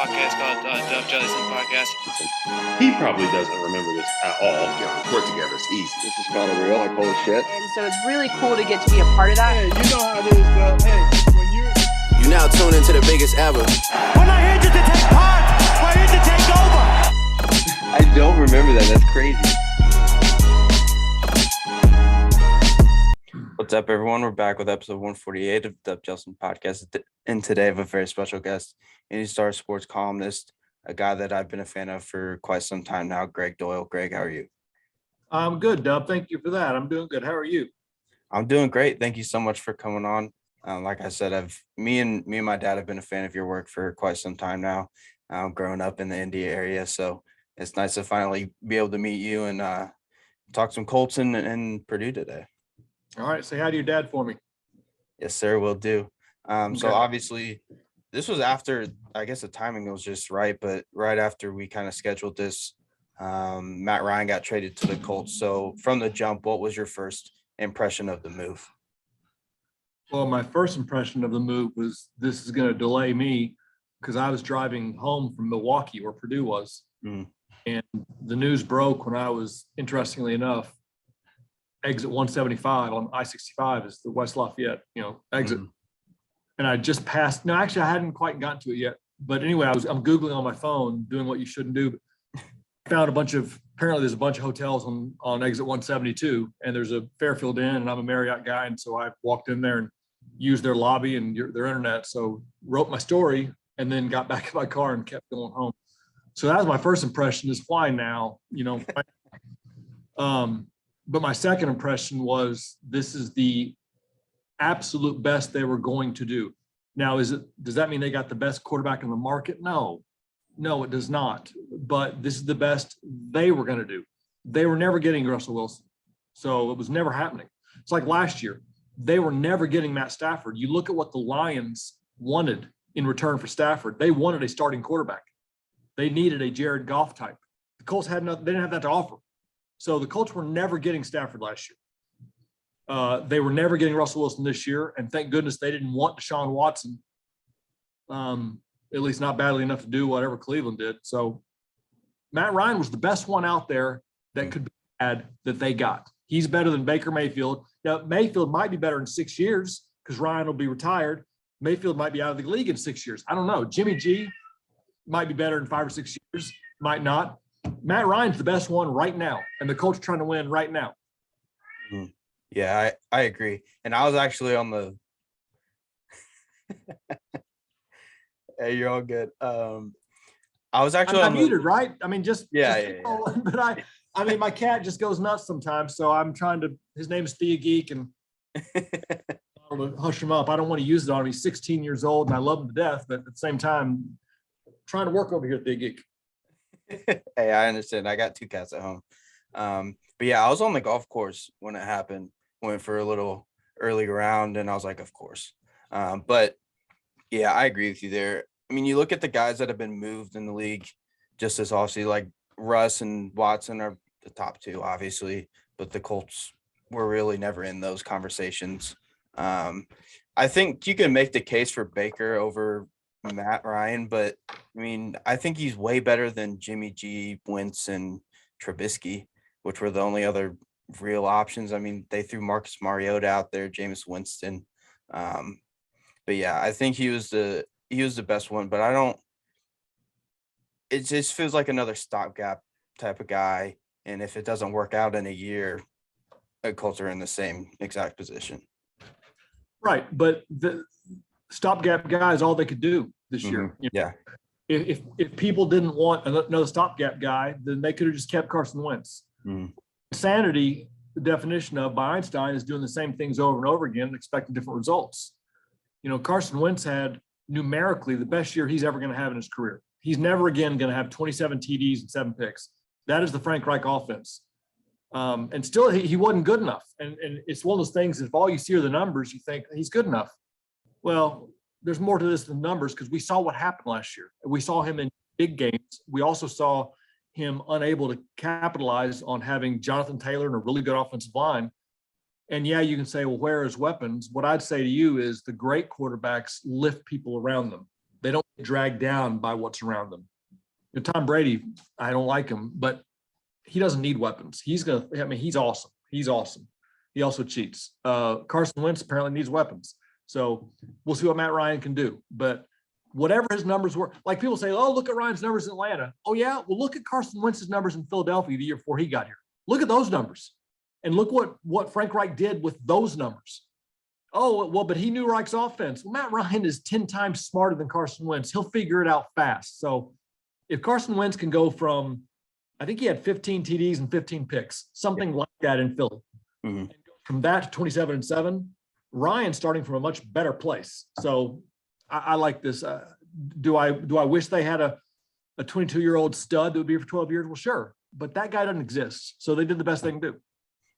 podcast called Jellison Podcast. He probably doesn't remember this at all. Yeah, we work together. It's easy. This is kind of real. Like, holy shit. And so it's really cool to get to be a part of that. Hey, you know how it is, though. Hey, when you now tune into the biggest ever. We're not here just to take part. We're here to take over. I don't remember that. That's crazy. What's up, everyone? We're back with episode 148 of the Jellison Podcast. And today I have a very special guest, IndyStar sports columnist, a guy that I've been a fan of for quite some time now, Gregg Doyel. Greg, how are you? I'm good, Dub. Thank you for that. I'm doing good. How are you? I'm doing great. Thank you so much for coming on. Like I said, me and my dad have been a fan of your work for quite some time now. Growing up in the Indy area, so it's nice to finally be able to meet you and talk some Colts and Purdue today. All right. Say hi to your dad for me. Yes, sir. Will do. Okay. So obviously, this was after, I guess the timing was just right, but right after we kind of scheduled this, Matt Ryan got traded to the Colts. So from the jump, what was your first impression of the move? Well, my first impression of the move was this is going to delay me because I was driving home from Milwaukee where Purdue was. And the news broke when I was, interestingly enough, exit 175 on I-65 is the West Lafayette, exit. And I just passed. No, actually, I hadn't quite gotten to it yet. But anyway, I'm Googling on my phone, doing what you shouldn't do. Found apparently there's a bunch of hotels on exit 172, and there's a Fairfield Inn, and I'm a Marriott guy. And so I walked in there and used their lobby and their internet. So wrote my story and then got back in my car and kept going home. So that was my first impression, is why now, but my second impression was this is the absolute best they were going to do. Now, does that mean they got the best quarterback in the market? No, it does not. But this is the best they were going to do. They were never getting Russell Wilson. So it was never happening. It's like last year. They were never getting Matt Stafford. You look at what the Lions wanted in return for Stafford. They wanted a starting quarterback. They needed a Jared Goff type. The Colts had nothing. They didn't have that to offer. So the Colts were never getting Stafford last year. They were never getting Russell Wilson this year. And thank goodness they didn't want Deshaun Watson, at least not badly enough to do whatever Cleveland did. So Matt Ryan was the best one out there that could be had that they got. He's better than Baker Mayfield. Now, Mayfield might be better in 6 years because Ryan will be retired. Mayfield might be out of the league in 6 years. I don't know. Jimmy G might be better in 5 or 6 years, might not. Matt Ryan's the best one right now, and the Colts are trying to win right now. Yeah, I agree. And I was actually on the hey, you're all good. I was actually I'm muted, right? I mean, yeah. But I mean, my cat just goes nuts sometimes, so I'm trying to. His name is Thea Geek, and I'm gonna hush him up. I don't want to use it on him. He's 16 years old, and I love him to death, but at the same time, trying to work over here, Thea Geek. Hey, I understand. I got 2 cats at home. But yeah, I was on the golf course when it happened. Went for a little early round, and I was like, of course. But yeah, I agree with you there. I mean, you look at the guys that have been moved in the league just as obviously, like Russ and Watson are the top 2, obviously, but the Colts were really never in those conversations. I think you can make the case for Baker over Matt Ryan, but I mean, I think he's way better than Jimmy G, Wentz, and Trubisky, which were the only other real options. I mean, they threw Marcus Mariota out there, Jameis Winston. But yeah, I think he was the best one, but it just feels like another stopgap type of guy. And if it doesn't work out in a year, the Colts are in the same exact position. Right. But the stopgap guy is all they could do this year. Yeah. If people didn't want another stopgap guy, then they could have just kept Carson Wentz. Insanity, the definition of by Einstein, is doing the same things over and over again and expecting different results. Carson Wentz had numerically the best year he's ever going to have in his career. He's never again going to have 27 TDs and 7 picks. That is the Frank Reich offense. And still, he wasn't good enough. And it's one of those things, if all you see are the numbers, you think he's good enough. Well, there's more to this than numbers, because we saw what happened last year. We saw him in big games. We also saw him unable to capitalize on having Jonathan Taylor and a really good offensive line. And yeah, you can say, well, where are his weapons? What I'd say to you is the great quarterbacks lift people around them. They don't get dragged down by what's around them. You know, Tom Brady, I don't like him, but he doesn't need weapons. He's awesome. He's awesome. He also cheats. Carson Wentz apparently needs weapons. So we'll see what Matt Ryan can do. But whatever his numbers were, like people say, oh, look at Ryan's numbers in Atlanta. Oh, yeah. Well, look at Carson Wentz's numbers in Philadelphia the year before he got here. Look at those numbers. And look what Frank Reich did with those numbers. Oh, well, but he knew Reich's offense. Well, Matt Ryan is 10 times smarter than Carson Wentz. He'll figure it out fast. So if Carson Wentz can go from, I think he had 15 TDs and 15 picks, something like that in Philly. Mm-hmm. And go from that to 27-7, Ryan's starting from a much better place. So I like this. Do I wish they had a 22-year-old stud that would be here for 12 years? Well, sure. But that guy doesn't exist. So they did the best they can do.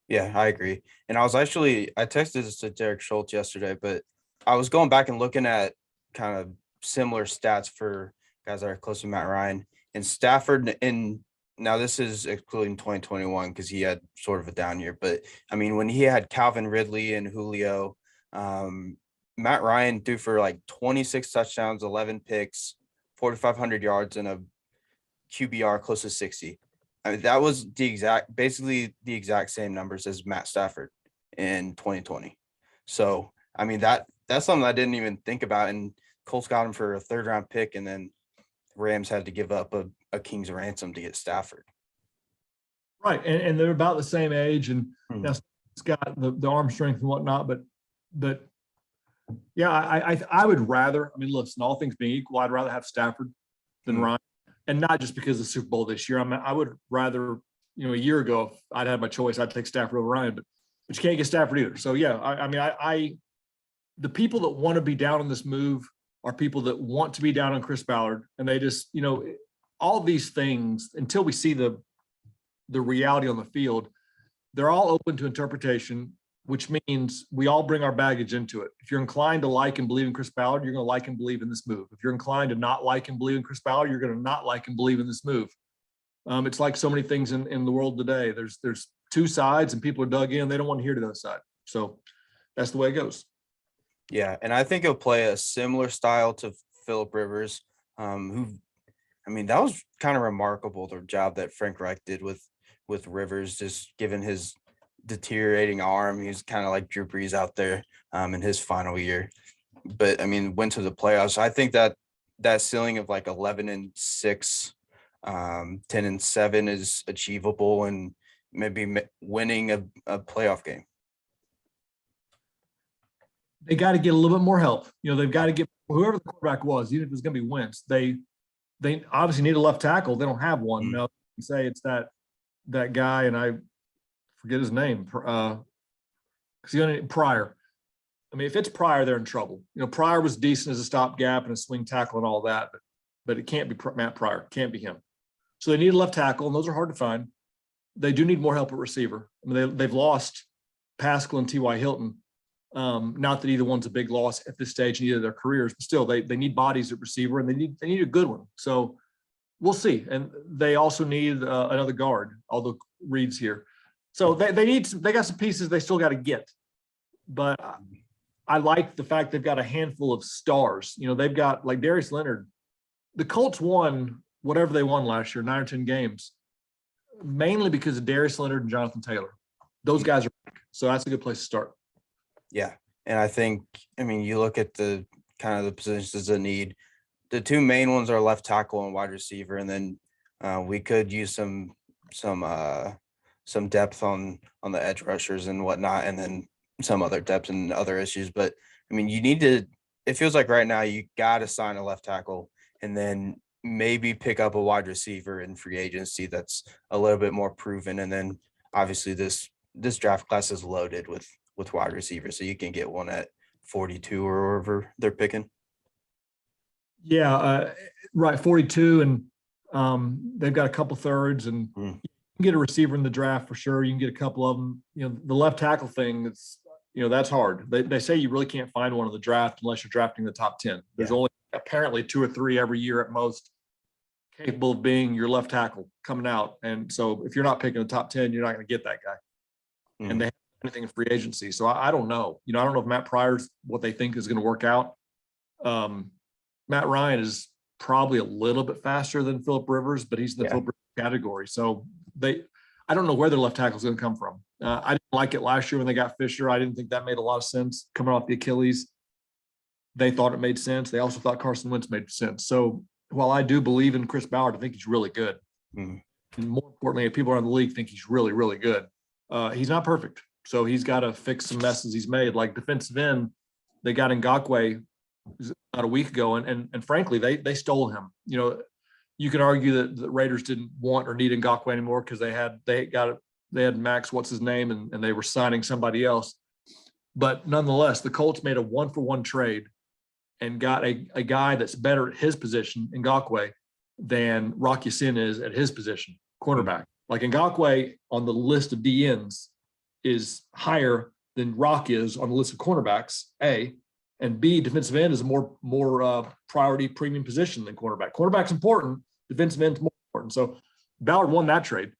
Yeah, I agree. And I texted this to Derek Schultz yesterday, but I was going back and looking at kind of similar stats for guys that are close to Matt Ryan. And Stafford, and now this is excluding 2021 because he had sort of a down year. But I mean, when he had Calvin Ridley and Julio, Matt Ryan threw for like 26 touchdowns, 11 picks, 4,500 yards, and a QBR close to 60. I mean, that was basically the exact same numbers as Matt Stafford in 2020. So, I mean, that's something I didn't even think about. And Colts got him for a 3rd-round pick, and then Rams had to give up a king's ransom to get Stafford. Right, and they're about the same age, and now it's got the arm strength and whatnot. But yeah, I would rather. I mean, listen, all things being equal, I'd rather have Stafford than Ryan. And not just because of the Super Bowl this year. I would rather, a year ago, if I'd had my choice, I'd take Stafford over Ryan, but you can't get Stafford either. So yeah, I mean, the people that want to be down on this move are people that want to be down on Chris Ballard, and they just, all these things until we see the reality on the field, they're all open to interpretation, which means we all bring our baggage into it. If you're inclined to like and believe in Chris Ballard, you're going to like and believe in this move. If you're inclined to not like and believe in Chris Ballard, you're going to not like and believe in this move. It's like so many things in the world today. There's two sides, and people are dug in. They don't want to hear to the other side. So that's the way it goes. Yeah, and I think he'll play a similar style to Phillip Rivers, who, I mean, that was kind of remarkable, the job that Frank Reich did with Rivers, just given his deteriorating arm. He's kind of like Drew Brees out there in his final year, but I mean, went to the playoffs. I think that ceiling of like 11-6, 10-7 is achievable, and maybe winning a playoff game. They got to get a little bit more help. They've got to get whoever the quarterback was, even if it's going to be Wentz. They obviously need a left tackle. They don't have one. Mm-hmm. No, say it's that guy, and I forget his name, because Pryor. I mean, if it's Pryor, they're in trouble. Pryor was decent as a stopgap and a swing tackle and all that, but it can't be Matt Pryor. It can't be him. So they need a left tackle, and those are hard to find. They do need more help at receiver. I mean, they've lost Pascal and T.Y. Hilton. Not that either one's a big loss at this stage in either of their careers, but still, they need bodies at receiver, and they need a good one. So we'll see. And they also need another guard, although Reed's here. So they got some pieces they still got to get, but I like the fact they've got a handful of stars. They've got like Darius Leonard. The Colts won whatever they won last year, 9 or 10 games, mainly because of Darius Leonard and Jonathan Taylor. Those guys are back, so that's a good place to start. Yeah, and I think, I mean, you look at the kind of the positions of need. The two main ones are left tackle and wide receiver, and then we could use some depth on the edge rushers and whatnot, and then some other depth and other issues. But I mean, it feels like right now you got to sign a left tackle and then maybe pick up a wide receiver in free agency that's a little bit more proven. And then obviously this draft class is loaded with wide receivers, so you can get one at 42 or wherever they're picking. Yeah, right, 42, and they've got a couple thirds, and you can get a receiver in the draft for sure. You can get a couple of them. The left tackle thing, that's hard. They say you really can't find one in the draft unless you're drafting the top 10. There's only apparently 2 or 3 every year at most capable of being your left tackle coming out. And so if you're not picking the top 10, you're not going to get that guy. And they have anything in free agency. So I don't know. I don't know if Matt Pryor's what they think is going to work out. Matt Ryan is probably a little bit faster than Phillip Rivers, but he's in the Phillip Rivers category. So I don't know where their left tackle is going to come from. I didn't like it last year when they got Fisher. I didn't think that made a lot of sense coming off the Achilles. They thought it made sense. They also thought Carson Wentz made sense. So while I do believe in Chris Ballard, I think he's really good. And more importantly, people around the league think he's really, really good. He's not perfect. So he's got to fix some messes he's made. Like defensive end, they got Ngakoue about a week ago, and frankly, they stole him. You know, you can argue that the Raiders didn't want or need Ngakoue anymore because they had Max, what's his name, and they were signing somebody else. But nonetheless, the Colts made a 1-for-1 trade and got a guy that's better at his position, Ngakoue, than Rock Ya-Sin is at his position, cornerback. Like Ngakoue on the list of DNs is higher than Rock is on the list of cornerbacks, A, and B, defensive end is a more priority premium position than cornerback. Cornerback's important, defensive end's more important. So Ballard won that trade,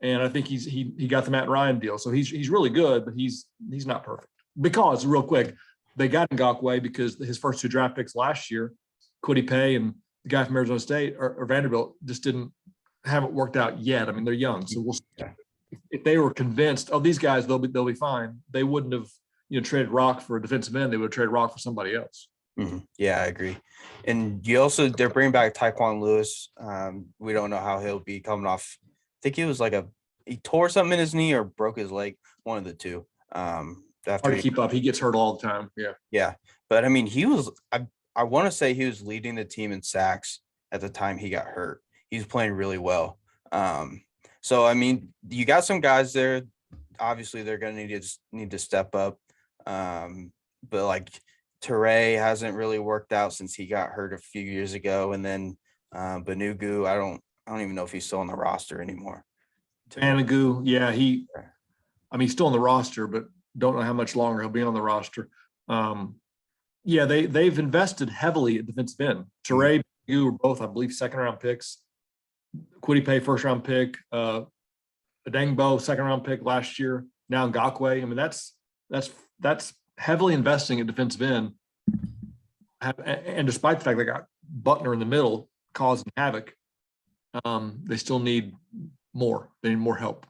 and I think he got the Matt Ryan deal. So he's really good, but he's not perfect. Because real quick, they got Ngakoue because his first 2 draft picks last year, Kwity Paye and the guy from Arizona State or Vanderbilt, just haven't worked out yet. I mean, they're young, so we'll see. If they were convinced, these guys they'll be fine, they wouldn't have traded Rock for a defensive end. They would have traded Rock for somebody else. Yeah, I agree. And they're bringing back Tyquan Lewis. We don't know how he'll be coming off. I think he was he tore something in his knee or broke his leg, one of the two. Hard to keep up. He gets hurt all the time. Yeah. But I mean, I want to say he was leading the team in sacks at the time he got hurt. He was playing really well. So I mean, you got some guys there. Obviously, they're going to need to step up. But like Teray hasn't really worked out since he got hurt a few years ago, and then Banugu, I don't even know if he's still on the roster anymore. Banugu, yeah, he's still on the roster, but don't know how much longer he'll be on the roster. Yeah, they've invested heavily at defensive end. Teray and Banugu were both, I believe, 2nd-round picks. Kwity Paye, 1st-round pick. Adengbo, 2nd-round pick last year. Now Ngakoue. I mean, that's heavily investing at defensive end. And despite the fact they got Buckner in the middle causing havoc, they still need more. They need more help.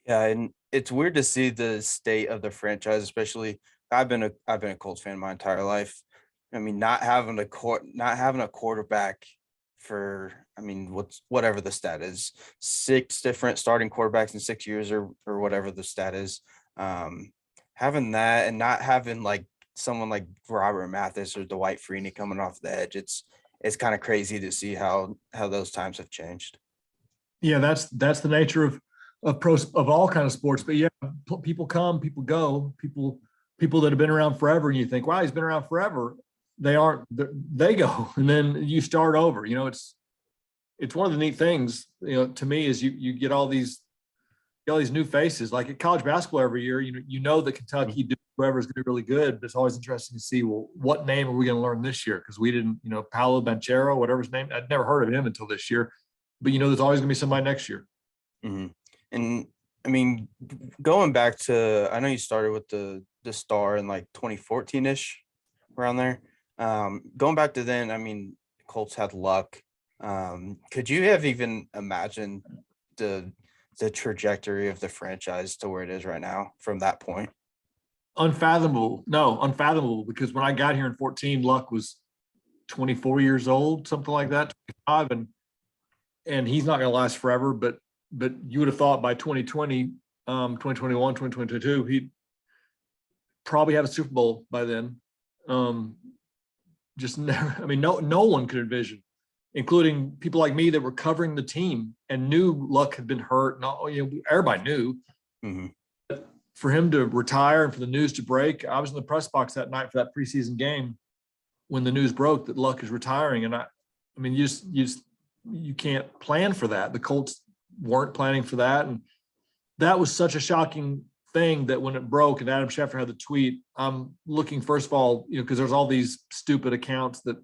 Yeah, and it's weird to see the state of the franchise, especially I've been a Colts fan my entire life. I mean, not having a quarterback for, I mean, whatever the stat is, 6 different starting quarterbacks in 6 years or whatever the stat is. Having that and not having like someone like Robert Mathis or Dwight Freeney coming off the edge, it's kind of crazy to see how those times have changed. Yeah, that's the nature of all kinds of sports. But yeah, people come, people go, people that have been around forever, and you think, wow, he's been around forever. They go, and then you start over. It's one of the neat things, to me, is you get all these new faces. Like at college basketball every year, that Kentucky, whoever is going to be really good, but it's always interesting to see, well, what name are we going to learn this year? Because we didn't, Paolo Banchero, whatever his name, I'd never heard of him until this year. But there's always going to be somebody next year. Mm-hmm. And I mean, going back to, I know you started with the Star in like 2014-ish, around there. Going back to then, I mean, Colts had luck. Could you have even imagined the trajectory of the franchise to where it is right now from that point? Unfathomable. No, unfathomable, because when I got here in 2014, Luck was 24 years old, something like that, 25, and he's not going to last forever, but you would have thought by 2020, 2021, 2022, he'd probably have a Super Bowl by then. Just never, I mean, no one could envision, including people like me that were covering the team and knew Luck had been hurt. Everybody knew. Mm-hmm. For him to retire and for the news to break, I was in the press box that night for that preseason game when the news broke that Luck is retiring. And I mean, you can't plan for that. The Colts weren't planning for that. And that was such a shocking thing that when it broke and Adam Schefter had the tweet, I'm looking, first of all, because there's all these stupid accounts that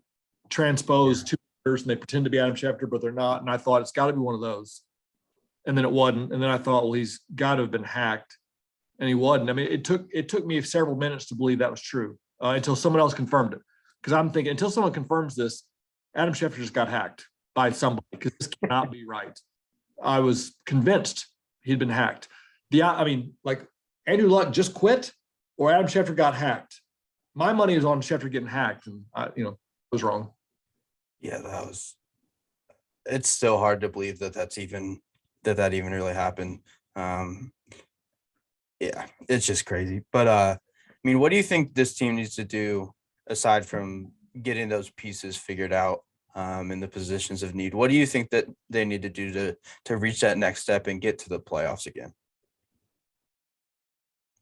transpose two words and they pretend to be Adam Schefter, but they're not. And I thought it's got to be one of those. And then it wasn't. And then I thought, well, he's got to have been hacked. And he wasn't. I mean, it took me several minutes to believe that was true until someone else confirmed it. because I'm thinking until someone confirms this, Adam Schefter just got hacked by somebody because this cannot be right. I was convinced he'd been hacked. Like Andrew Luck just quit or Adam Schefter got hacked. My money is on Schefter getting hacked, and I was wrong. Yeah, it's still hard to believe that even really happened. Yeah, it's just crazy. But what do you think this team needs to do aside from getting those pieces figured out in the positions of need? What do you think that they need to do to reach that next step and get to the playoffs again?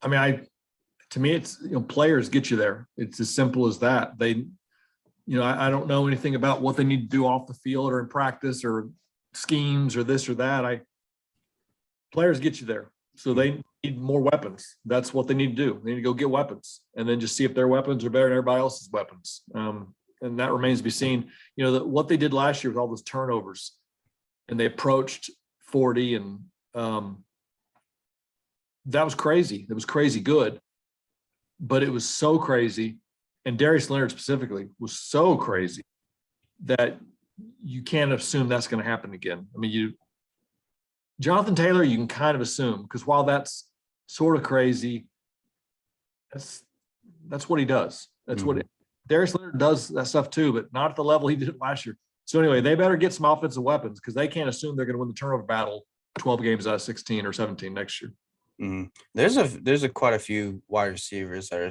To me, it's, players get you there. It's as simple as that. I don't know anything about what they need to do off the field or in practice or schemes or this or that. Players get you there. So they need more weapons. That's what they need to do. They need to go get weapons and then just see if their weapons are better than everybody else's weapons. And that remains to be seen. What they did last year with all those turnovers, and they approached 40, and that was crazy. It was crazy good, but it was so crazy. And Darius Leonard specifically was so crazy that you can't assume that's going to happen again. Jonathan Taylor, you can kind of assume, because while that's sort of crazy, that's what he does. That's what Darius Leonard does, that stuff too, but not at the level he did it last year. So anyway, they better get some offensive weapons because they can't assume they're going to win the turnover battle 12 games out of 16 or 17 next year. Mm-hmm. There's quite a few wide receivers that are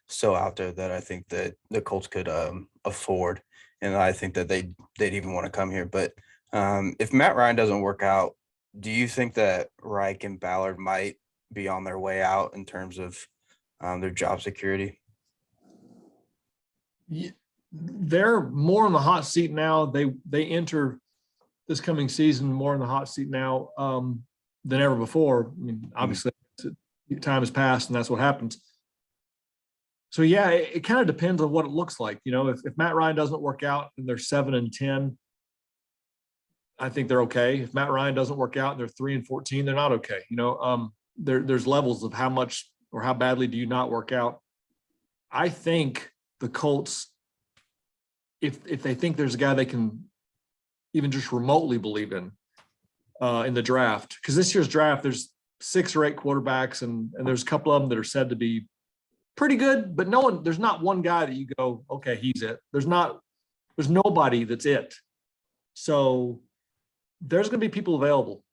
still out there that I think that the Colts could afford, and I think that they'd even want to come here. But if Matt Ryan doesn't work out, do you think that Reich and Ballard might be on their way out in terms of their job security? Yeah, they're more on the hot seat now. They enter this coming season more in the hot seat now than ever before. Obviously, time has passed, and that's what happens. So yeah, it kind of depends on what it looks like. If Matt Ryan doesn't work out and they're 7-10, I think they're okay. If Matt Ryan doesn't work out and they're 3-14, they're not okay. There's levels of how much or how badly do you not work out. I think the Colts, if they think there's a guy they can even just remotely believe in the draft, because this year's draft, there's 6 or 8 quarterbacks, and there's a couple of them that are said to be pretty good, but there's not one guy that you go, okay, he's it. There's nobody that's it. So there's going to be people available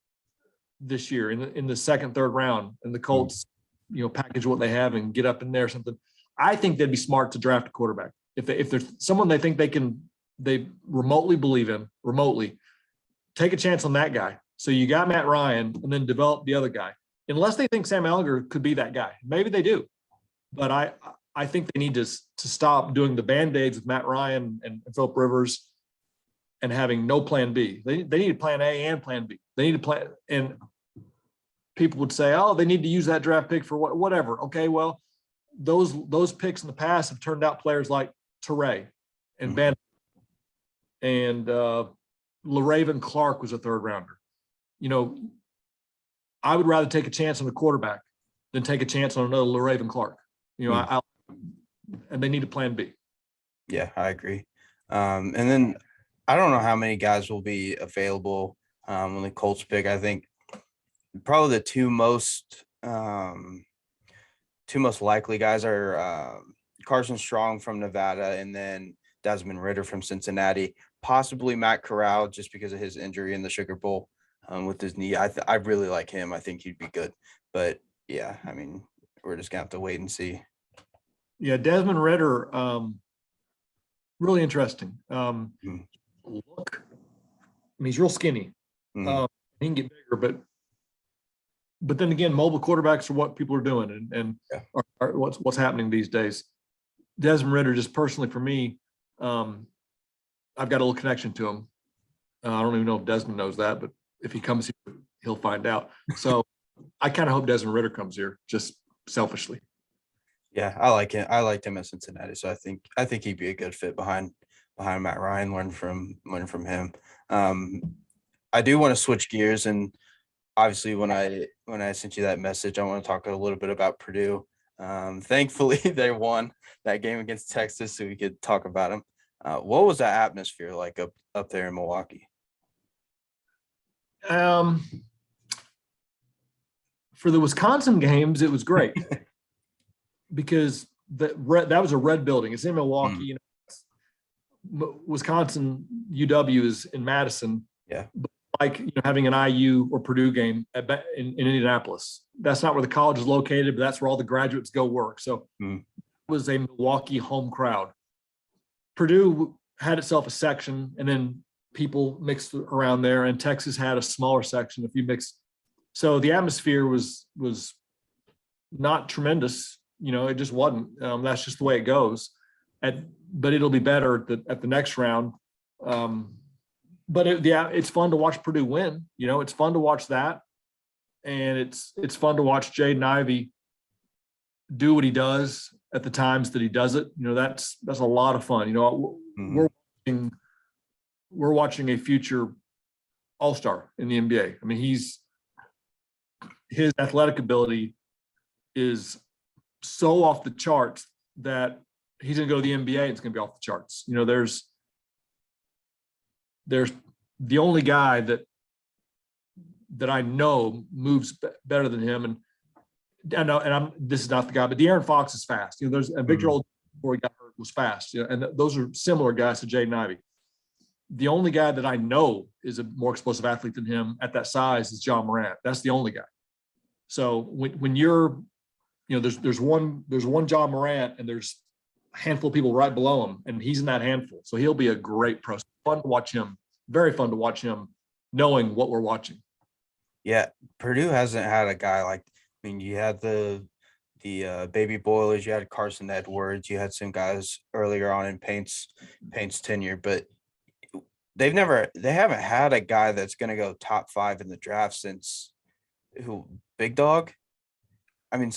this year in the second, third round, and the Colts, package what they have and get up in there or something. I think they'd be smart to draft a quarterback. If there's someone they think they remotely believe in, take a chance on that guy. So you got Matt Ryan and then develop the other guy, unless they think Sam Ehlinger could be that guy. Maybe they do, but I think they need to stop doing the Band-Aids with Matt Ryan and Philip Rivers and having no plan B. They need a plan A and plan B. They need a plan. And people would say, oh, they need to use that draft pick for whatever. Okay, well, those picks in the past have turned out players like Teray and Ben and LaRaven Clark was a third rounder. I would rather take a chance on a quarterback than take a chance on another LaRaven Clark. And they need a plan B. Yeah, I agree. And then I don't know how many guys will be available when the Colts pick. I think probably the two most likely guys are Carson Strong from Nevada and then Desmond Ridder from Cincinnati, possibly Matt Corral just because of his injury in the Sugar Bowl with his knee. I really like him. I think he'd be good. But yeah, we're just gonna have to wait and see. Yeah, Desmond Ridder, really interesting. Look, he's real skinny. He can get bigger, but then again, mobile quarterbacks are what people are doing and are what's happening these days. Desmond Ridder, just personally for me, I've got a little connection to him. I don't even know if Desmond knows that, but if he comes here, he'll find out. So I kind of hope Desmond Ridder comes here, just selfishly. Yeah, I like him. I liked him at Cincinnati, so I think he'd be a good fit behind Matt Ryan. Learn from him. I do want to switch gears, and obviously when I sent you that message, I want to talk a little bit about Purdue. Thankfully, they won that game against Texas, so we could talk about them. What was that atmosphere like up there in Milwaukee? For the Wisconsin games, it was great because that was a red building. It's in Milwaukee. You know, Wisconsin UW is in Madison. Yeah. Like having an IU or Purdue game in Indianapolis. That's not where the college is located, but that's where all the graduates go work. So it was a Milwaukee home crowd. Purdue had itself a section, and then people mixed around there, and Texas had a smaller section. If you mix, so the atmosphere was not tremendous. It just wasn't. That's just the way it goes. But it'll be better at the next round. But it's fun to watch Purdue win. It's fun to watch that, and it's fun to watch Jaden Ivey do what he does at the times that he does it. That's a lot of fun. We're watching a future all-star in the NBA. I mean, his athletic ability is so off the charts that he's going to go to the NBA and it's going to be off the charts. There's the only guy that I know moves better than him, and this is not the guy, but De'Aaron Fox is fast. There's a Victor Old before he got hurt was fast. And those are similar guys to Jaden Ivey. The only guy that I know is a more explosive athlete than him at that size is John Morant. That's the only guy. So when you're, there's one John Morant, and there's a handful of people right below him, and he's in that handful. So he'll be a great pro. Fun to watch him. Very fun to watch him, knowing what we're watching. Yeah, Purdue hasn't had a guy like. I mean, you had the baby boilers, you had Carson Edwards, you had some guys earlier on in Paint's tenure, but they haven't had a guy that's going to go top 5 in the draft since Big Dog. I mean,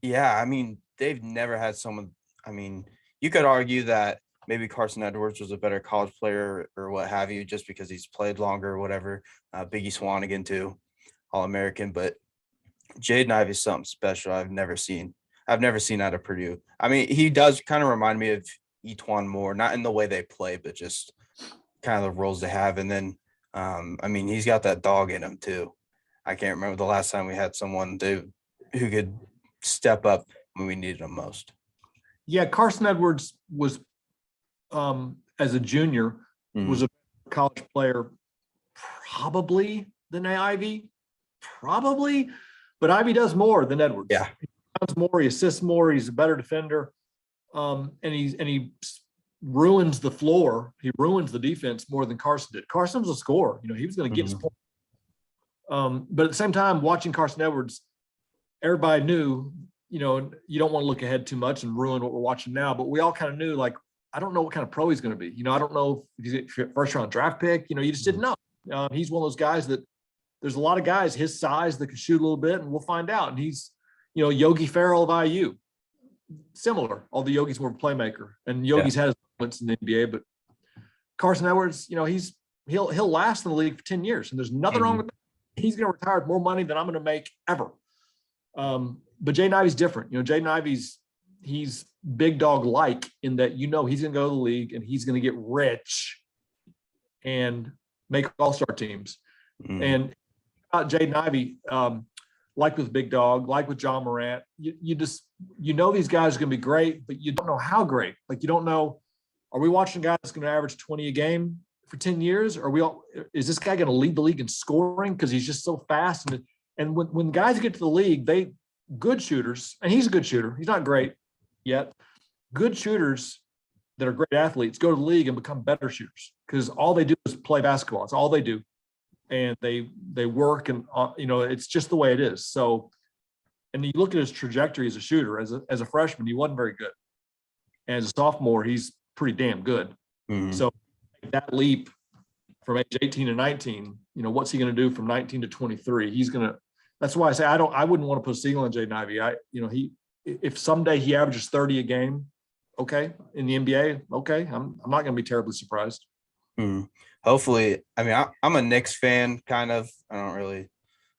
I mean, they've never had someone. I mean, you could argue that maybe Carson Edwards was a better college player or what have you, just because he's played longer or whatever. Biggie Swanigan too, All-American, but Jaden Ivey is something special I've never seen out of Purdue. I mean, he does kind of remind me of Etwan Moore, not in the way they play, but just kind of the roles they have. And then, I mean, he's got that dog in him too. I can't remember the last time we had someone who could step up when we needed him most. Yeah, Carson Edwards was, as a junior, was a college player probably than Ivey, probably. But Ivey does more than Edwards. Yeah. He does more, he assists more, he's a better defender. And he ruins the floor. He ruins the defense more than Carson did. Carson was a scorer. He was going to get his point. But at the same time, watching Carson Edwards, everybody knew, you don't want to look ahead too much and ruin what we're watching now. But we all kind of knew, like, I don't know what kind of pro he's going to be. I don't know if he's a first round draft pick. You just didn't know. He's one of those guys that there's a lot of guys his size that can shoot a little bit, and we'll find out. And he's, Yogi Ferrell of IU, similar. Although Yogi's more of a playmaker, and Yogi's had his moments in the NBA. But Carson Edwards, he'll last in the league for 10 years, and there's nothing wrong with that. He's going to retire with more money than I'm going to make ever. But Jaden Ivey's different. Jaden Ivey's he's big dog like in that he's going to go to the league and he's going to get rich and make all-star teams. And Jaden Ivey, like with Big Dog, like with John Morant, you just these guys are going to be great, but you don't know how great. Like, you don't know, are we watching a guy that's going to average 20 a game for 10 years? Is this guy going to lead the league in scoring because he's just so fast? And when guys get to the league, good shooters, and he's a good shooter. He's not great yet. Good shooters that are great athletes go to the league and become better shooters because all they do is play basketball. It's all they do. And they work, and it's just the way it is. So, and you look at his trajectory as a shooter. As a freshman, he wasn't very good. And as a sophomore, he's pretty damn good. So that leap from age 18 to 19, what's he going to do from 19 to 23? That's why I say I wouldn't want to put a ceiling on Jaden Ivey. If someday he averages 30 a game, okay, in the NBA, okay, I'm not going to be terribly surprised. Hopefully, I mean, I'm a Knicks fan, kind of. I don't really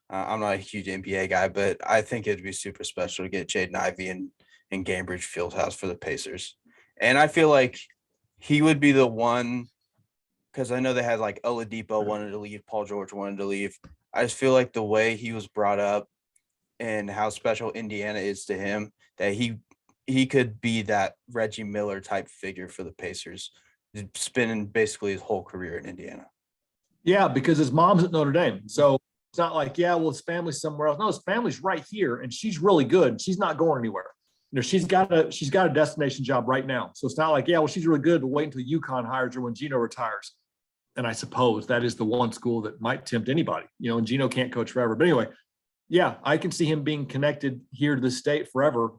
I'm not a huge NBA guy, but I think it'd be super special to get Jaden Ivey in Gainbridge Fieldhouse for the Pacers. And I feel like he would be the one, because I know they had like Oladipo wanted to leave, Paul George wanted to leave. I just feel like the way he was brought up and how special Indiana is to him, that he could be that Reggie Miller type figure for the Pacers, spending basically his whole career in Indiana. Yeah, because his mom's at Notre Dame. So it's not like, yeah, well, his family's somewhere else. No, his family's right here, and she's really good. She's not going anywhere. She's got a destination job right now. So it's not like, yeah, well, she's really good, but wait until UConn hires her when Gino retires. And I suppose that is the one school that might tempt anybody, and Gino can't coach forever. But anyway, yeah, I can see him being connected here to the state forever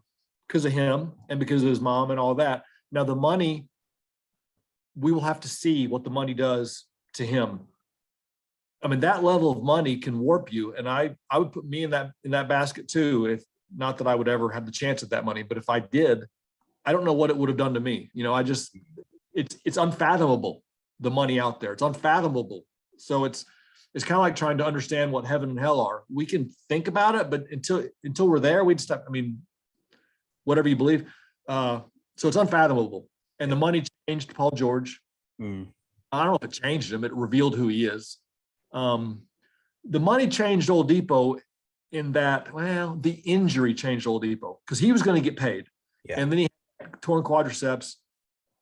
because of him and because of his mom and all that. Now, the money, we will have to see what the money does to him. I mean, that level of money can warp you. And I would put me in that basket too. If not that I would ever have the chance at that money, but if I did, I don't know what it would have done to me. It's unfathomable, the money out there. It's unfathomable. So it's kind of like trying to understand what heaven and hell are. We can think about it, but until we're there, we'd stop. I mean, whatever you believe. So it's unfathomable. And the money changed Paul George. I don't know if it changed him. It revealed who he is. The money changed Oladipo in that, well, the injury changed Oladipo because he was going to get paid. Yeah. And then he had torn quadriceps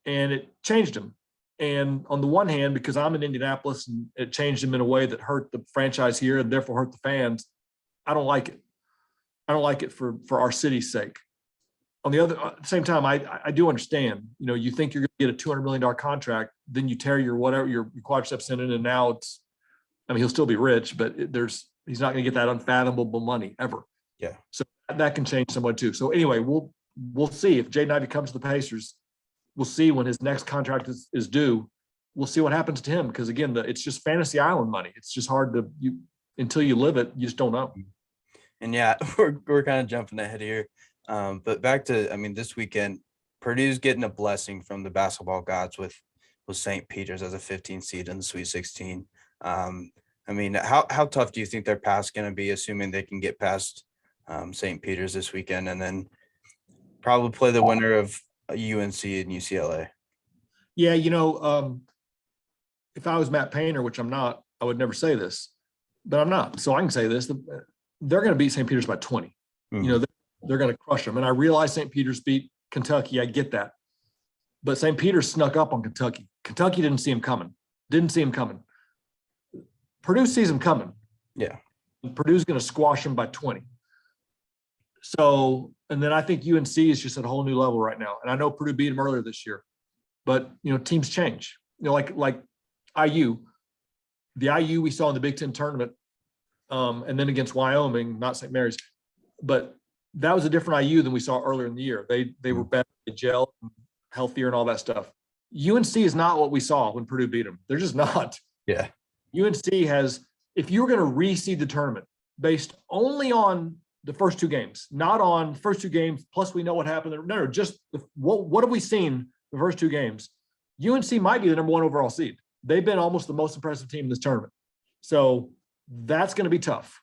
and it changed him. And on the one hand, because I'm in Indianapolis and it changed him in a way that hurt the franchise here and therefore hurt the fans, I don't like it. I don't like it for our city's sake. On the other, at the same time, I do understand, you think you're going to get a $200 million contract, then you tear your quadriceps tendon, and now he'll still be rich, but he's not going to get that unfathomable money ever. Yeah. So that can change somewhat too. So anyway, we'll see if Jaden Ivey comes to the Pacers. We'll see when his next contract is due. We'll see what happens to him. Because again, it's just fantasy island money. It's just hard until you live it, you just don't know. And yeah, we're kind of jumping ahead here. But back to, this weekend, Purdue's getting a blessing from the basketball gods with St. Peter's as a 15 seed in the Sweet 16. How tough do you think their path's going to be, assuming they can get past St. Peter's this weekend and then probably play the winner of UNC and UCLA? Yeah, if I was Matt Painter, which I'm not, I would never say this, but I'm not. So I can say this. They're going to beat St. Peter's by 20. Mm-hmm. They're going to crush them. And I realize St. Peter's beat Kentucky. I get that. But St. Peter's snuck up on Kentucky. Kentucky didn't see him coming. Purdue sees him coming. Yeah. And Purdue's going to squash him by 20. So, and then I think UNC is just at a whole new level right now. And I know Purdue beat them earlier this year, but teams change. Like IU, the IU we saw in the Big Ten tournament, and then against Wyoming, not St. Mary's, but that was a different IU than we saw earlier in the year. They were better, they gelled, healthier, and all that stuff. UNC is not what we saw when Purdue beat them. They're just not. Yeah. UNC has, if you were going to reseed the tournament based only on the first two games, not on first two games, plus we know what happened. No, just what have we seen the first two games? UNC might be the number one overall seed. They've been almost the most impressive team in this tournament. So that's going to be tough.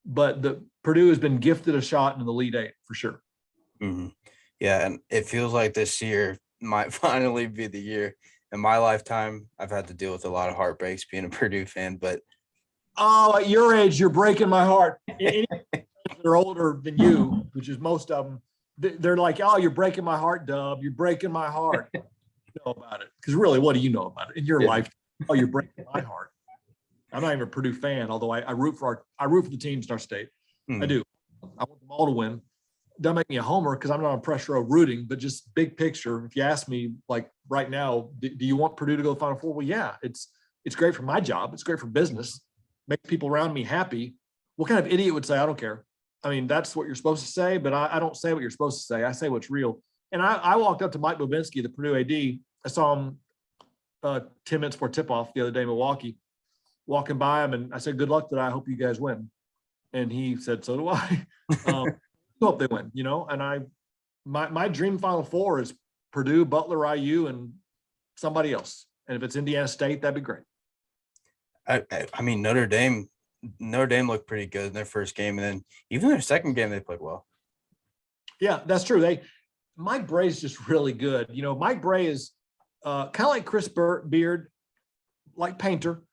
But Purdue has been gifted a shot in the Elite Eight for sure. Mm-hmm. Yeah, and it feels like this year might finally be the year. In my lifetime, I've had to deal with a lot of heartbreaks being a Purdue fan, but at your age, you're breaking my heart. They're older than you, which is most of them. They're like, oh, you're breaking my heart, Dub. You're breaking my heart. You know about it. Because really, what do you know about it in your life? Oh, you're breaking my heart. I'm not even a Purdue fan, although I root for the teams in our state. I do. I want them all to win. Doesn't make me a homer because I'm not on pressure of rooting, but just big picture. If you ask me, like right now, do you want Purdue to go to the Final Four? Well, yeah, it's great for my job. It's great for business. Makes people around me happy. What kind of idiot would say, I don't care? I mean, that's what you're supposed to say, but I don't say what you're supposed to say. I say what's real. And I walked up to Mike Bobinski, the Purdue AD. I saw him 10 minutes before tip-off the other day in Milwaukee, walking by him, and I said, good luck today. I hope you guys win. And he said, so do I. Hope they win, and my dream Final Four is Purdue, Butler, IU, and somebody else. And if it's Indiana State, that'd be great. I mean, Notre Dame Notre Dame looked pretty good in their first game, and then even their second game they played well. Yeah, that's true. Mike Bray's just really good. You know, Mike Bray is kind of like Chris Beard, like Painter.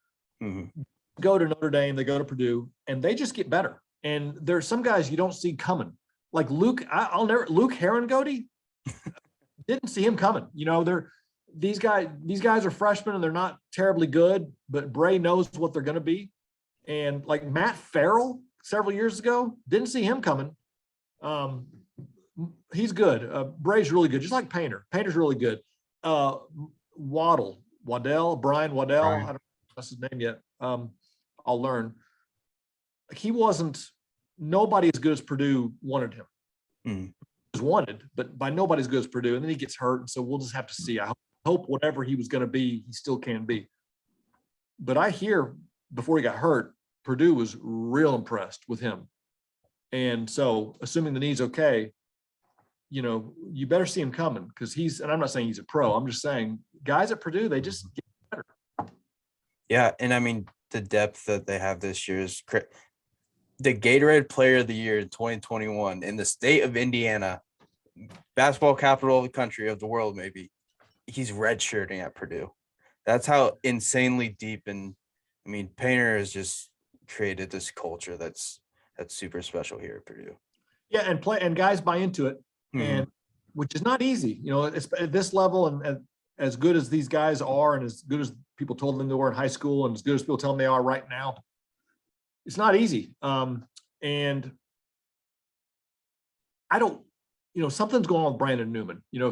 Mm-hmm. Go to Notre Dame, they go to Purdue, and they just get better. And there's some guys you don't see coming, like Luke. Luke Herringody. Didn't see him coming. You know, these guys are freshmen and they're not terribly good, but Bray knows what they're going to be. And like Matt Farrell several years ago, didn't see him coming. He's good. Bray's really good, just like Painter. Painter's really good. Brian Waddell. I don't know what's his name yet. I'll learn. He wasn't. Nobody as good as Purdue wanted him. Mm. Was wanted, but by nobody as good as Purdue. And then he gets hurt, and so we'll just have to see. I hope whatever he was going to be, he still can be. But I hear before he got hurt, Purdue was real impressed with him. And so, assuming the knee's okay, you know, you better see him coming because and I'm not saying he's a pro. I'm just saying guys at Purdue, they just get better. Yeah, and I mean the depth that they have this year is the Gatorade Player of the Year in 2021 in the state of Indiana, basketball capital of the country, of the world, maybe. He's redshirting at Purdue. That's how insanely deep. And I mean, Painter has just created this culture that's super special here at Purdue. Yeah, and guys buy into it, and which is not easy. You know, it's at this level, and as good as these guys are, and as good as people told them they were in high school, and as good as people tell them they are right now. It's not easy. And I don't, you know, something's going on with Brandon Newman, you know,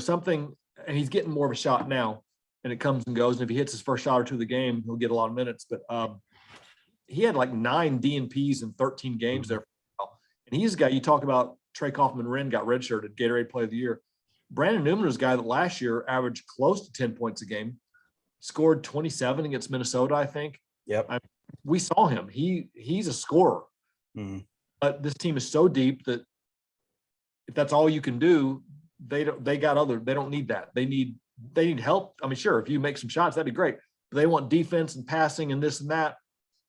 and he's getting more of a shot now, and it comes and goes. And if he hits his first shot or two of the game, he'll get a lot of minutes. But he had like 9 DNPs in 13 games there. And he's a guy, you talk about Trey Kaufman-Wren got redshirted, Gatorade Player of the Year. Brandon Newman was a guy that last year averaged close to 10 points a game, scored 27 against Minnesota, I think. Yep. We saw him. He's a scorer. Mm-hmm. But this team is so deep that if that's all you can do, they don't need that. They need help. I mean, sure, if you make some shots, that'd be great. But they want defense and passing and this and that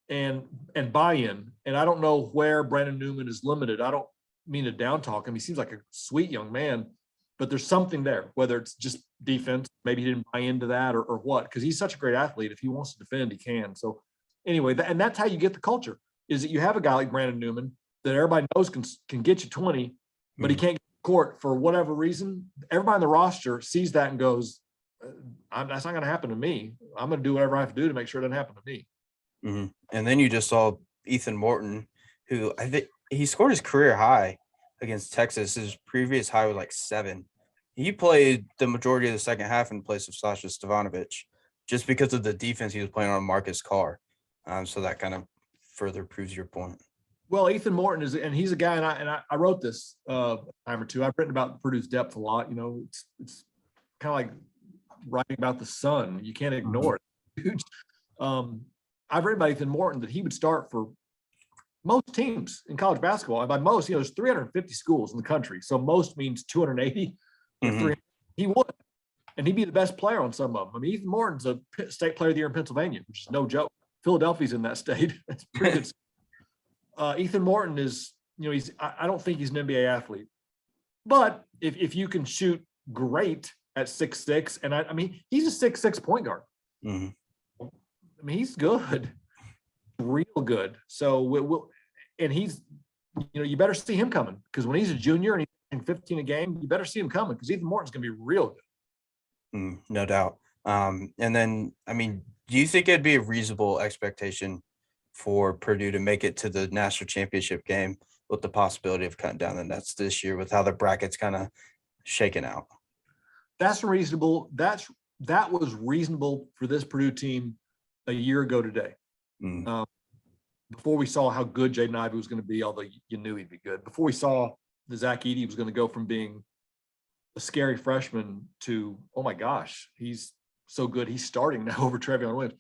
and buy-in. And I don't know where Brandon Newman is limited. I don't mean to down talk him. He seems like a sweet young man, but there's something there, whether it's just defense, maybe he didn't buy into that or what, because he's such a great athlete. If he wants to defend, he can. So anyway, and that's how you get the culture, is that you have a guy like Brandon Newman that everybody knows can get you 20, but he can't get to court for whatever reason. Everybody on the roster sees that and goes, that's not going to happen to me. I'm going to do whatever I have to do to make sure it doesn't happen to me. Mm-hmm. And then you just saw Ethan Morton, who I think he scored his career high against Texas. His previous high was like 7. He played the majority of the second half in place of Sasha Stevanovic just because of the defense he was playing on Marcus Carr. So that kind of further proves your point. Well, Ethan Morton he's a guy, and I wrote this a time or two. I've written about Purdue's depth a lot. You know, it's kind of like writing about the sun. You can't ignore it. Huge. I've written about Ethan Morton that he would start for most teams in college basketball. And by most, you know, there's 350 schools in the country. So most means 280. He would. And he'd be the best player on some of them. I mean, Ethan Morton's a state player of the year in Pennsylvania, which is no joke. Philadelphia's in that state. That's pretty good. Ethan Morton is, you know, I don't think he's an NBA athlete. But if you can shoot great at 6'6", and I mean, he's a 6'6" point guard. Mm-hmm. I mean, he's good, real good. So and he's, you know, you better see him coming, because when he's a junior and he's 15 a game, you better see him coming, because Ethan Morton's going to be real good. No doubt. And then, I mean, do you think it'd be a reasonable expectation for Purdue to make it to the national championship game with the possibility of cutting down the nets this year with how the bracket's kind of shaken out? That's reasonable. That was reasonable for this Purdue team a year ago today. Before we saw how good Jaden Ivey was going to be, although you knew he'd be good. Before we saw that Zach Edey was going to go from being a scary freshman to, oh my gosh, he's so good, he's starting now over Trevion Williams.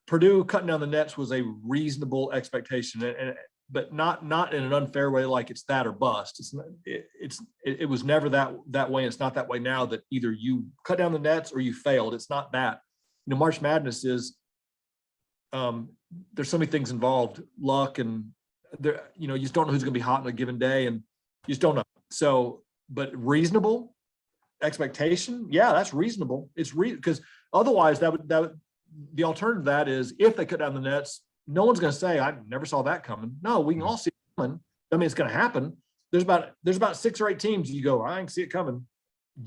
Purdue cutting down the nets was a reasonable expectation, but not in an unfair way, like it's that or bust. It was never that way, and it's not that way now, that either you cut down the nets or you failed. It's not that. You know, March Madness is there's so many things involved, luck, and there, you just don't know who's going to be hot on a given day, and you just don't know. So, but reasonable expectation, yeah, that's reasonable. It's because otherwise that would the alternative to that is if they cut down the nets, no one's going to say I never saw that coming. No, we can all see it coming. I mean, it's going to happen. There's about 6 or 8 teams you go, I can see it coming.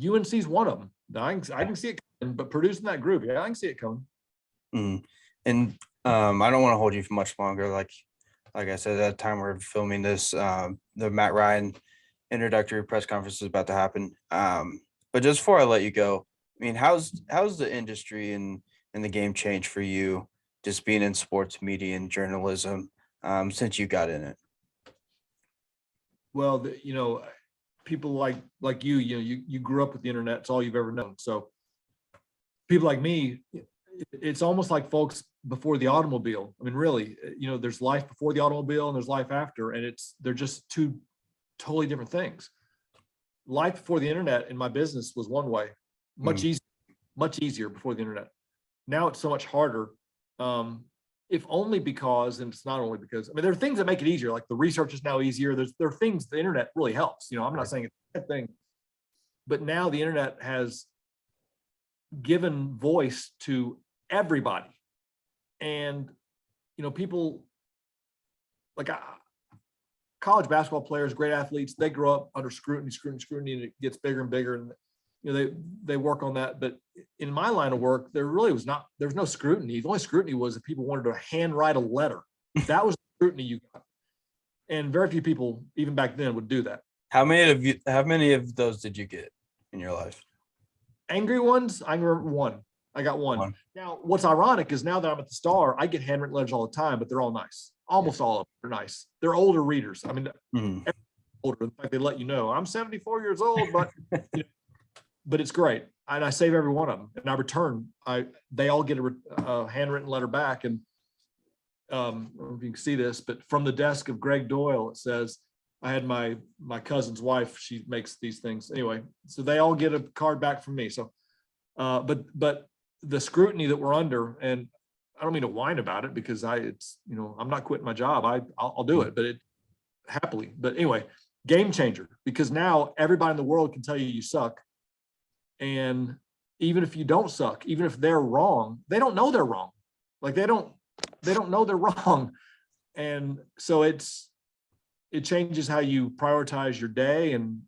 UNC's one of them. I can see it coming, but Purdue's in that group. Yeah, I can see it coming. And I don't want to hold you for much longer. Like I said, at the time we're filming this, the Matt Ryan introductory press conference is about to happen. But just before I let you go, I mean, how's the industry and the game changed for you, just being in sports media and journalism since you got in it? Well, people like you grew up with the internet. It's all you've ever known. So people like me, it's almost like folks before the automobile. I mean, really, there's life before the automobile and there's life after, and they're just two totally different things. Life before the internet in my business was one way, much easier before the internet. Now it's so much harder. If only because, and it's not only because, I mean, there are things that make it easier. Like the research is now easier. There are things the internet really helps. I'm not saying it's a bad thing, but now the internet has given voice to everybody. And, people like college basketball players, great athletes, they grow up under scrutiny, and it gets bigger and bigger. And, they work on that. But in my line of work, there was no scrutiny. The only scrutiny was if people wanted to handwrite a letter. That was the scrutiny you got. And very few people, even back then, would do that. How many of those did you get in your life? Angry ones, I remember one. I got one. Now, what's ironic is now that I'm at the Star, I get handwritten letters all the time, but they're all nice. Almost all of them are nice. They're older readers. I mean, older. In fact, they let you know I'm 74 years old, but but it's great. And I save every one of them, and I return. They all get a handwritten letter back, and I don't know if you can see this, but from the desk of Gregg Doyel, it says, I had my cousin's wife. She makes these things anyway. So they all get a card back from me. So, but the scrutiny that we're under, and I don't mean to whine about it because I'm not quitting my job. I'll do it, but happily. But anyway, game changer, because now everybody in the world can tell you suck. And even if you don't suck, even if they're wrong, they don't know they're wrong. Like they don't know they're wrong. And so it changes how you prioritize your day, and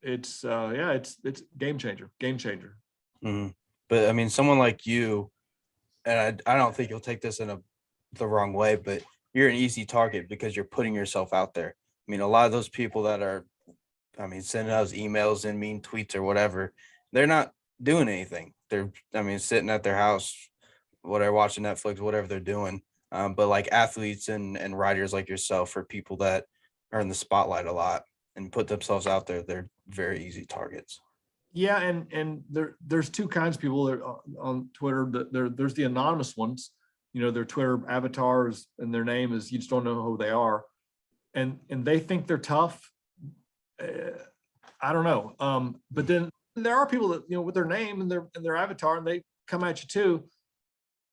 it's game changer. Mm-hmm. But I mean, someone like you, and I don't think you'll take this in the wrong way, but you're an easy target because you're putting yourself out there. I mean, a lot of those people that are, sending us emails and mean tweets or whatever, they're not doing anything. They're, sitting at their house, whatever, watching Netflix, whatever they're doing. But like athletes and writers like yourself, or people that are in the spotlight a lot and put themselves out there, they're very easy targets. Yeah, and there's two kinds of people that on Twitter. There's the anonymous ones, their Twitter avatars and their name is, you just don't know who they are, and they think they're tough. I don't know, but then there are people that with their name and their avatar, and they come at you too,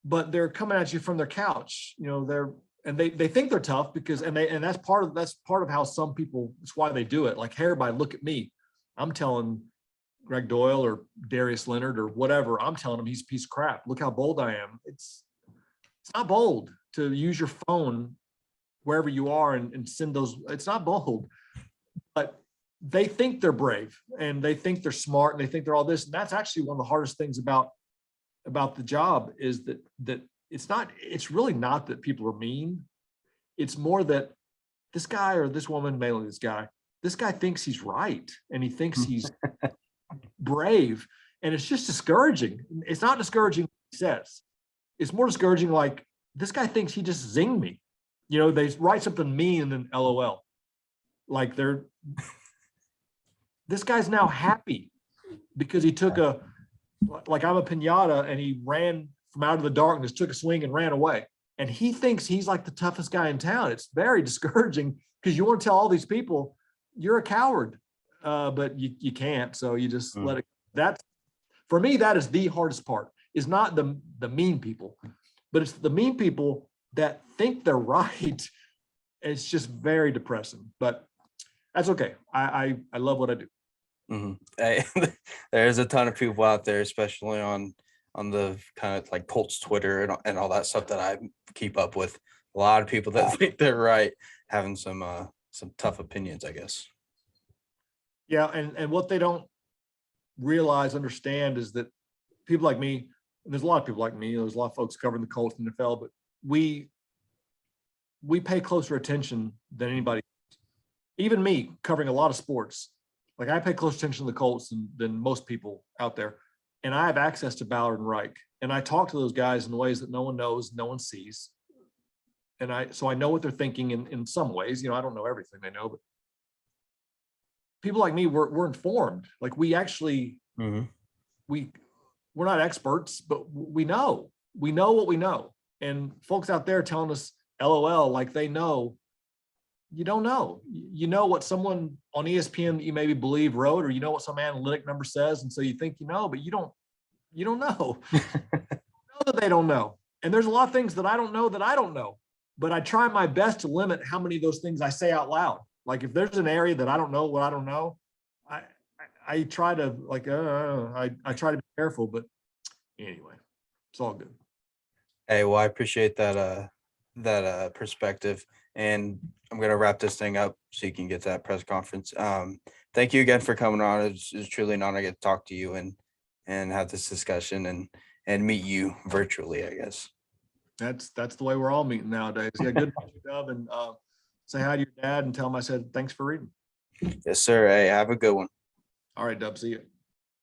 but they're coming at you from their couch. They think they're tough because that's part of how some people. It's why they do it. Like, hey, everybody, look at me. I'm telling Gregg Doyel or Darius Leonard or whatever, I'm telling him he's a piece of crap. Look how bold I am. It's not bold to use your phone wherever you are and send those. It's not bold, but they think they're brave and they think they're smart and they think they're all this. And that's actually one of the hardest things about the job is that it's really not that people are mean. It's more that this guy or this woman, mainly this guy thinks he's right. And he thinks he's brave, and it's just discouraging. It's not discouraging, he says. It's more discouraging, like, this guy thinks he just zinged me. They write something mean and then LOL. Like this guy's now happy because he took I'm a piñata, and he ran from out of the darkness, took a swing and ran away. And he thinks he's like the toughest guy in town. It's very discouraging because you want to tell all these people you're a coward. But you can't, so you just let it. That's, for me, that is the hardest part, is not the mean people. but it's the mean people that think they're right. It's just very depressing, but that's okay. I love what I do. Mm-hmm. Hey, there's a ton of people out there, especially on the kind of like Colts Twitter and all that stuff that I keep up with. A lot of people that think they're right, having some tough opinions, I guess. Yeah, and what they don't understand is that people like me, and there's a lot of people like me, there's a lot of folks covering the Colts and the NFL, but we pay closer attention than anybody. Even me covering a lot of sports, like I pay closer attention to the Colts than most people out there. And I have access to Ballard and Reich. And I talk to those guys in ways that no one knows, no one sees. And so I know what they're thinking in some ways. I don't know everything they know, but people like me, we're informed. Like we actually, we're not experts, but we know what we know. And folks out there telling us LOL, like they know, you don't know. You know what someone on ESPN that you maybe believe wrote, or you know what some analytic number says, and so you think you know, but you don't know. You know that they don't know. And there's a lot of things that I don't know, but I try my best to limit how many of those things I say out loud. Like if there's an area that I don't know what I don't know, I try to like I try to be careful, but anyway, it's all good. Hey, well, I appreciate that perspective, and I'm gonna wrap this thing up so you can get to that press conference. Thank you again for coming on. It's truly an honor to get to talk to you and have this discussion and meet you virtually, I guess. That's the way we're all meeting nowadays. Yeah, good to meet you, Dub, and say hi to your dad and tell him I said thanks for reading. Yes, sir. Hey, have a good one. All right, Dub. See you.